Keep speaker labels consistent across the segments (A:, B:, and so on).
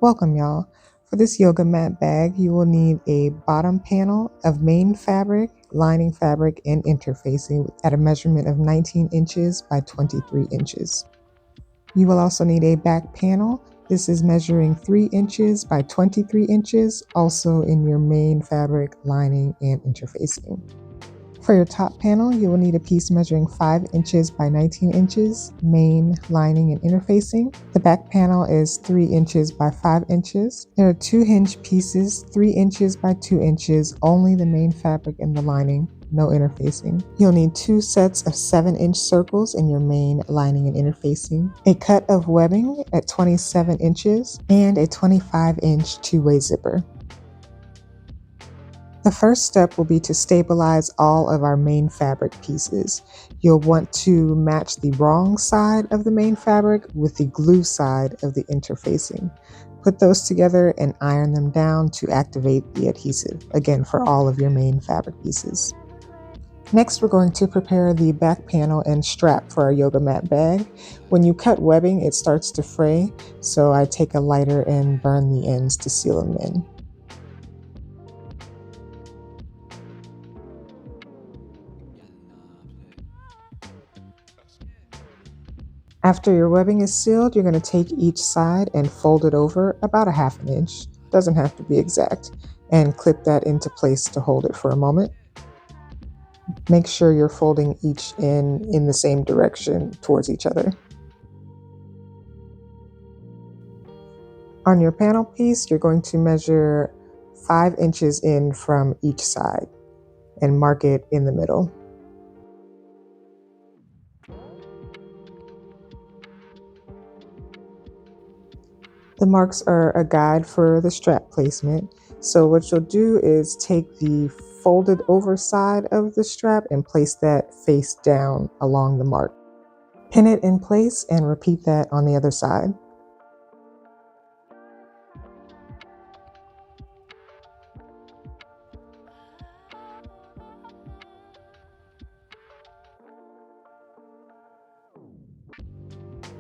A: Welcome, y'all. For this yoga mat bag, you will need a bottom panel of main fabric, lining fabric, and interfacing at a measurement of 19 inches by 23 inches. You will also need a back panel. This is measuring 3 inches by 23 inches, also in your main fabric, lining, and interfacing. For your top panel, you will need a piece measuring 5 inches by 19 inches, main, lining, and interfacing. The back panel is 3 inches by 5 inches. There are 2 hinge pieces, 3 inches by 2 inches, only the main fabric and the lining, no interfacing. You'll need 2 sets of 7-inch circles in your main, lining, and interfacing, a cut of webbing at 27 inches, and a 25-inch two-way zipper. The first step will be to stabilize all of our main fabric pieces. You'll want to match the wrong side of the main fabric with the glue side of the interfacing. Put those together and iron them down to activate the adhesive, again for all of your main fabric pieces. Next, we're going to prepare the back panel and strap for our yoga mat bag. When you cut webbing, it starts to fray, so I take a lighter and burn the ends to seal them in. After your webbing is sealed, you're going to take each side and fold it over about a 1/2 inch. Doesn't have to be exact. And clip that into place to hold it for a moment. Make sure you're folding each in the same direction towards each other. On your panel piece, you're going to measure 5 inches in from each side and mark it in the middle. The marks are a guide for the strap placement. So what you'll do is take the folded over side of the strap and place that face down along the mark. Pin it in place and repeat that on the other side.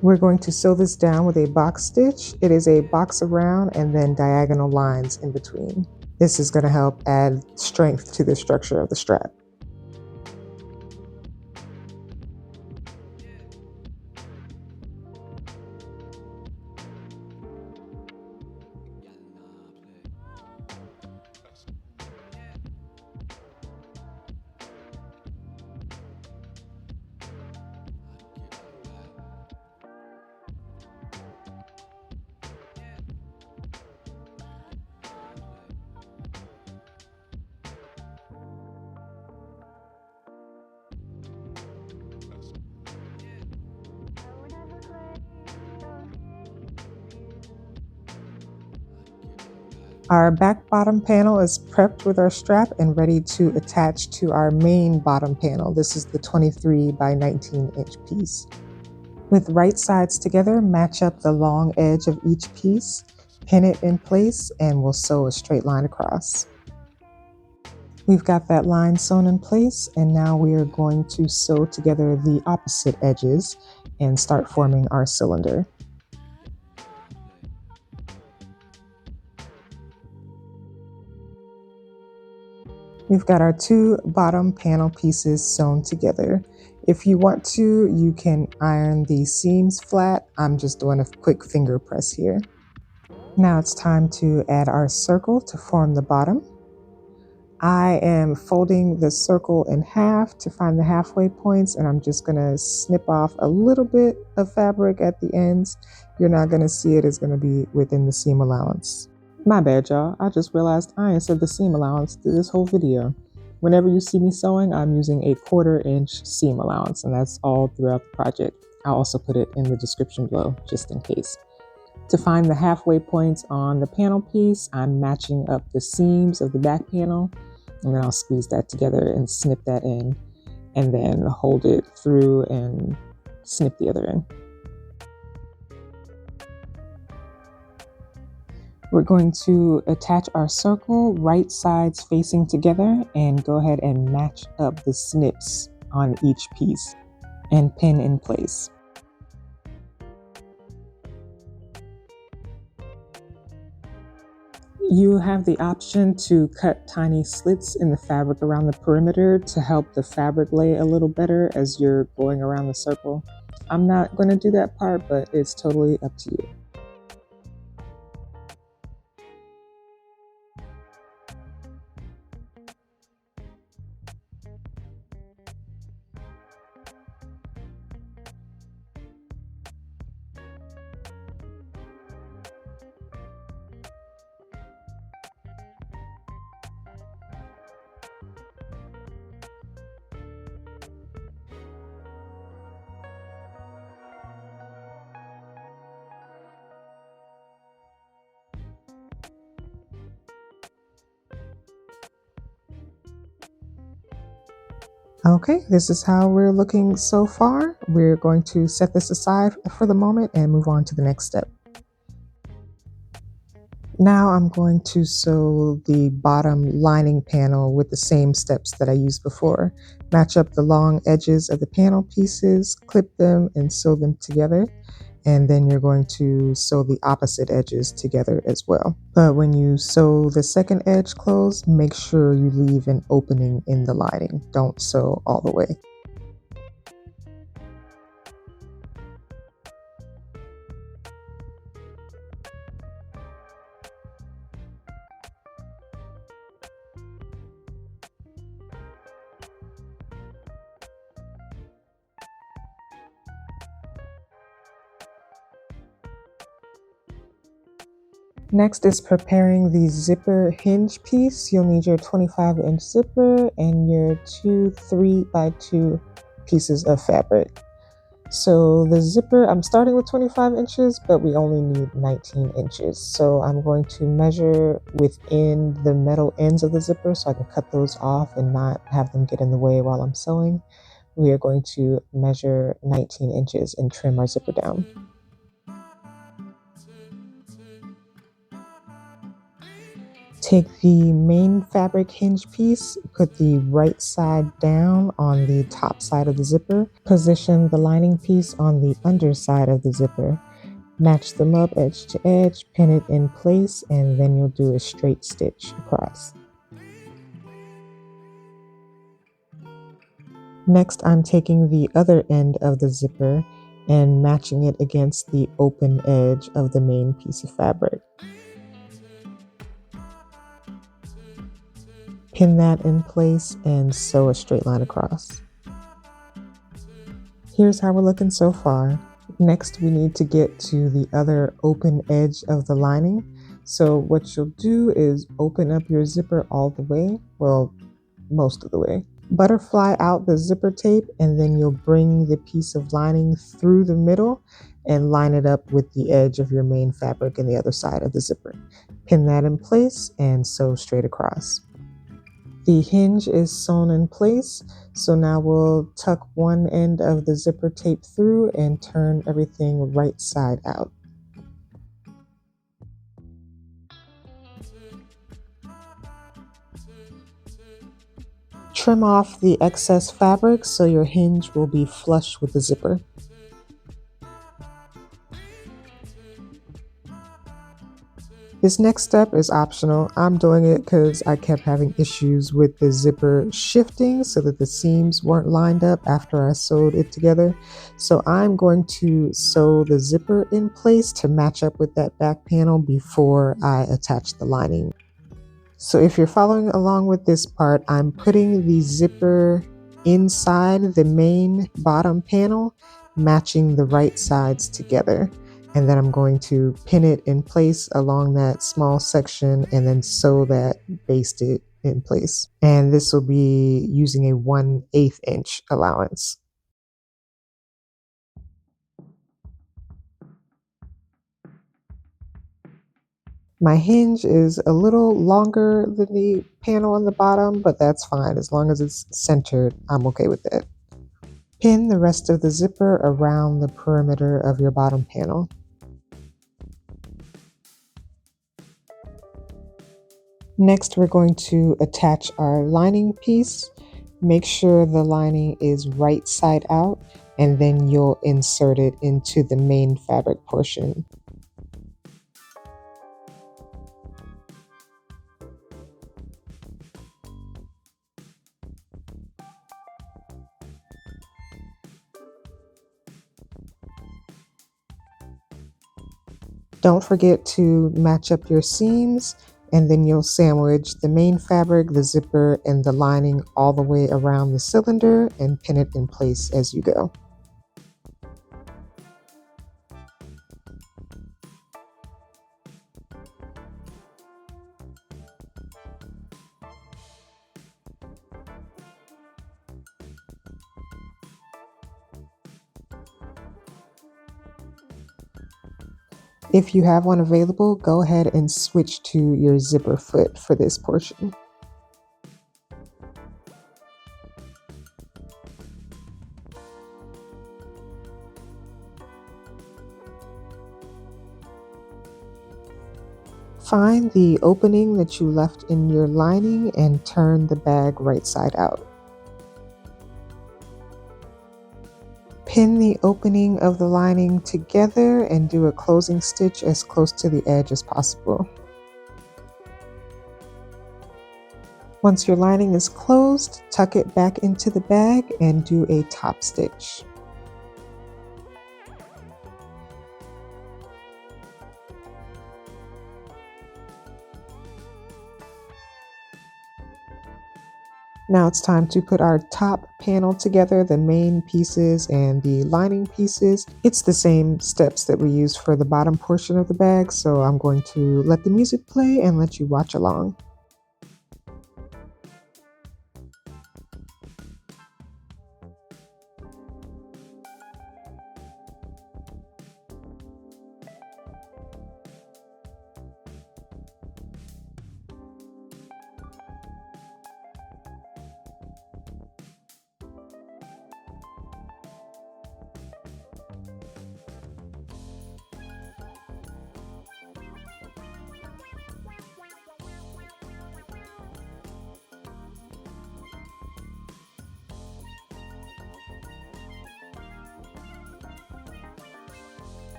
A: We're going to sew this down with a box stitch. It is a box around and then diagonal lines in between. This is going to help add strength to the structure of the strap. Our back bottom panel is prepped with our strap and ready to attach to our main bottom panel. This is the 23 by 19 inch piece. With right sides together, match up the long edge of each piece, pin it in place, and we'll sew a straight line across. We've got that line sewn in place, and now we are going to sew together the opposite edges and start forming our cylinder. We've got our 2 bottom panel pieces sewn together. If you want to, you can iron the seams flat. I'm just doing a quick finger press here. Now it's time to add our circle to form the bottom. I am folding the circle in half to find the halfway points, and I'm just gonna snip off a little bit of fabric at the ends. You're not gonna see it, it's gonna be within the seam allowance. My bad, y'all. I just realized I ain't said the seam allowance through this whole video. Whenever you see me sewing, I'm using a 1/4 inch seam allowance, and that's all throughout the project. I'll also put it in the description below, just in case. To find the halfway points on the panel piece, I'm matching up the seams of the back panel, and then I'll squeeze that together and snip that in, and then hold it through and snip the other end. We're going to attach our circle, right sides facing together, and go ahead and match up the snips on each piece and pin in place. You have the option to cut tiny slits in the fabric around the perimeter to help the fabric lay a little better as you're going around the circle. I'm not going to do that part, but it's totally up to you. Okay, this is how we're looking so far. We're going to set this aside for the moment and move on to the next step. Now I'm going to sew the bottom lining panel with the same steps that I used before. Match up the long edges of the panel pieces, clip them and sew them together. And then you're going to sew the opposite edges together as well. But when you sew the second edge closed, make sure you leave an opening in the lining. Don't sew all the way. Next is preparing the zipper hinge piece. You'll need your 25-inch zipper and your two 3x2 pieces of fabric. So the zipper, I'm starting with 25 inches, but we only need 19 inches. So I'm going to measure within the metal ends of the zipper so I can cut those off and not have them get in the way while I'm sewing. We are going to measure 19 inches and trim our zipper down. Take the main fabric hinge piece, put the right side down on the top side of the zipper, position the lining piece on the underside of the zipper, match them up edge to edge, pin it in place, and then you'll do a straight stitch across. Next, I'm taking the other end of the zipper and matching it against the open edge of the main piece of fabric. Pin that in place and sew a straight line across. Here's how we're looking so far. Next, we need to get to the other open edge of the lining. So what you'll do is open up your zipper all the way, well, most of the way. Butterfly out the zipper tape and then you'll bring the piece of lining through the middle and line it up with the edge of your main fabric and the other side of the zipper. Pin that in place and sew straight across. The hinge is sewn in place, so now we'll tuck one end of the zipper tape through and turn everything right side out. Trim off the excess fabric so your hinge will be flush with the zipper. This next step is optional. I'm doing it because I kept having issues with the zipper shifting so that the seams weren't lined up after I sewed it together. So I'm going to sew the zipper in place to match up with that back panel before I attach the lining. So if you're following along with this part, I'm putting the zipper inside the main bottom panel, matching the right sides together. And then I'm going to pin it in place along that small section and then sew that basted in place. And this will be using a 1/8 inch allowance. My hinge is a little longer than the panel on the bottom, but that's fine. As long as it's centered, I'm okay with that. Pin the rest of the zipper around the perimeter of your bottom panel. Next, we're going to attach our lining piece. Make sure the lining is right side out, and then you'll insert it into the main fabric portion. Don't forget to match up your seams, and then you'll sandwich the main fabric, the zipper, and the lining all the way around the cylinder and pin it in place as you go. If you have one available, go ahead and switch to your zipper foot for this portion. Find the opening that you left in your lining and turn the bag right side out. Pin the opening of the lining together and do a closing stitch as close to the edge as possible. Once your lining is closed, tuck it back into the bag and do a top stitch. Now it's time to put our top panel together, the main pieces and the lining pieces. It's the same steps that we use for the bottom portion of the bag, so I'm going to let the music play and let you watch along.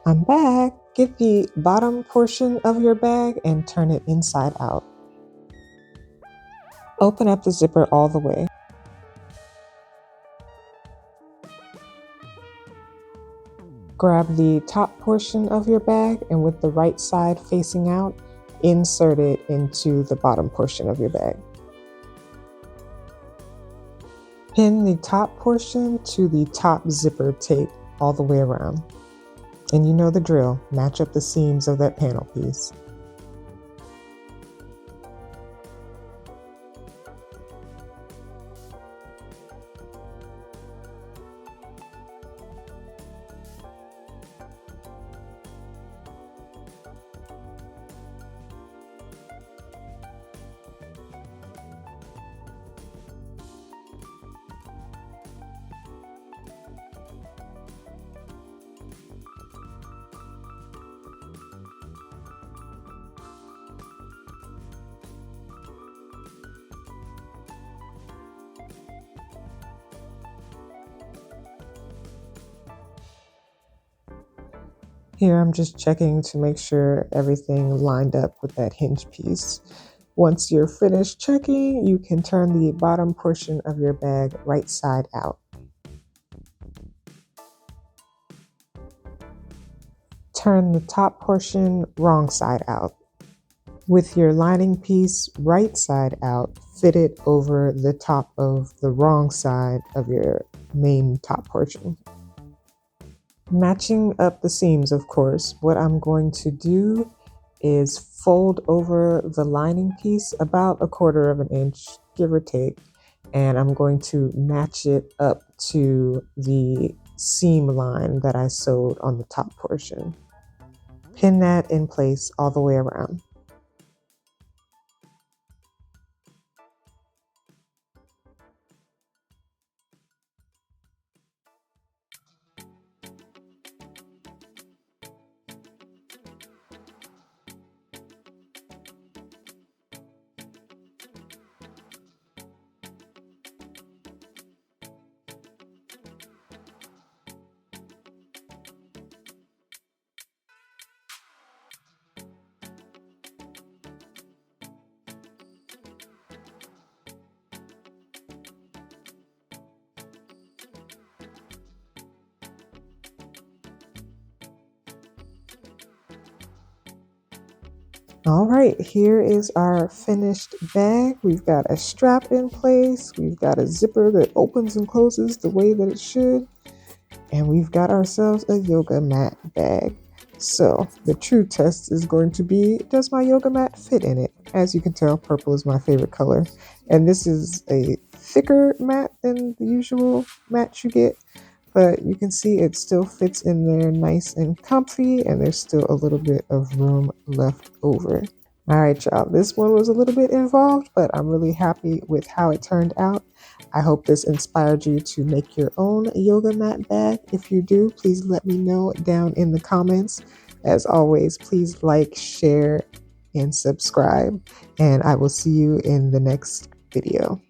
A: I'm back. Get the bottom portion of your bag and turn it inside out. Open up the zipper all the way. Grab the top portion of your bag and with the right side facing out, insert it into the bottom portion of your bag. Pin the top portion to the top zipper tape all the way around. And you know the drill, match up the seams of that panel piece. Here I'm just checking to make sure everything lined up with that hinge piece. Once you're finished checking, you can turn the bottom portion of your bag right side out. Turn the top portion wrong side out. With your lining piece right side out, fit it over the top of the wrong side of your main top portion. Matching up the seams, of course, what I'm going to do is fold over the lining piece about 1/4 of an inch, give or take, and I'm going to match it up to the seam line that I sewed on the top portion. Pin that in place all the way around. All right, here is our finished bag. We've got a strap in place. We've got a zipper that opens and closes the way that it should. And we've got ourselves a yoga mat bag. So the true test is going to be, does my yoga mat fit in it? As you can tell, purple is my favorite color. And this is a thicker mat than the usual mat you get, but you can see it still fits in there nice and comfy, and there's still a little bit of room left over. All right, y'all, this one was a little bit involved, but I'm really happy with how it turned out. I hope this inspired you to make your own yoga mat bag. If you do, please let me know down in the comments. As always, please like, share, and subscribe, and I will see you in the next video.